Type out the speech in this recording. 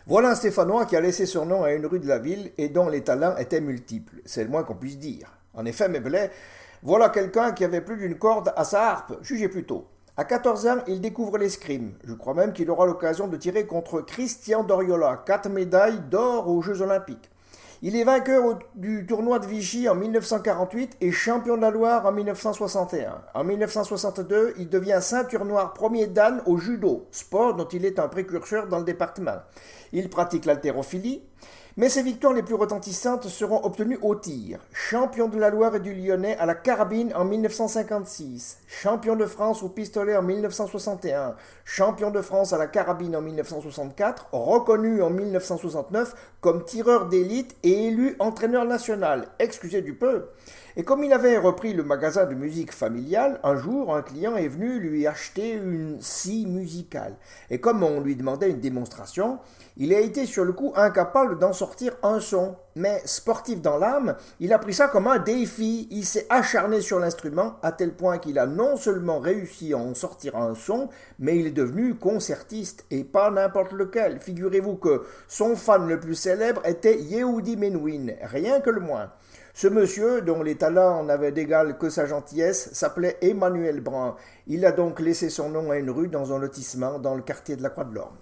Voilà un Stéphanois qui a laissé son nom à une rue de la ville et dont les talents étaient multiples. C'est le moins qu'on puisse dire. En effet, Meblet, voilà quelqu'un qui avait plus d'une corde à sa harpe, jugez plutôt. À 14 ans, il découvre l'escrime. Je crois même qu'il aura l'occasion de tirer contre Christian Doriola, 4 médailles d'or aux Jeux Olympiques. Il est vainqueur du tournoi de Vichy en 1948 et champion de la Loire en 1961. En 1962, il devient ceinture noire premier dan au judo, sport dont il est un précurseur dans le département. Il pratique l'haltérophilie, mais ses victoires les plus retentissantes seront obtenues au tir. Champion de la Loire et du Lyonnais à la carabine en 1956, champion de France au pistolet en 1961, champion de France à la carabine en 1964, reconnu en 1969 comme tireur d'élite et élu entraîneur national. Excusez du peu. Et comme il avait repris le magasin de musique familial, un jour, un client est venu lui acheter une scie musicale. Et comme on lui demandait une démonstration, il a été sur le coup incapable d'en sortir un son. Mais sportif dans l'âme, il a pris ça comme un défi. Il s'est acharné sur l'instrument à tel point qu'il a non seulement réussi à en sortir un son, mais il est devenu concertiste et pas n'importe lequel. Figurez-vous que son fan le plus célèbre était Yehudi Menuhin, rien que le moins. Ce monsieur, dont les talents n'avaient d'égal que sa gentillesse, s'appelait Emmanuel Brun. Il a donc laissé son nom à une rue dans un lotissement dans le quartier de la Croix de l'Orme.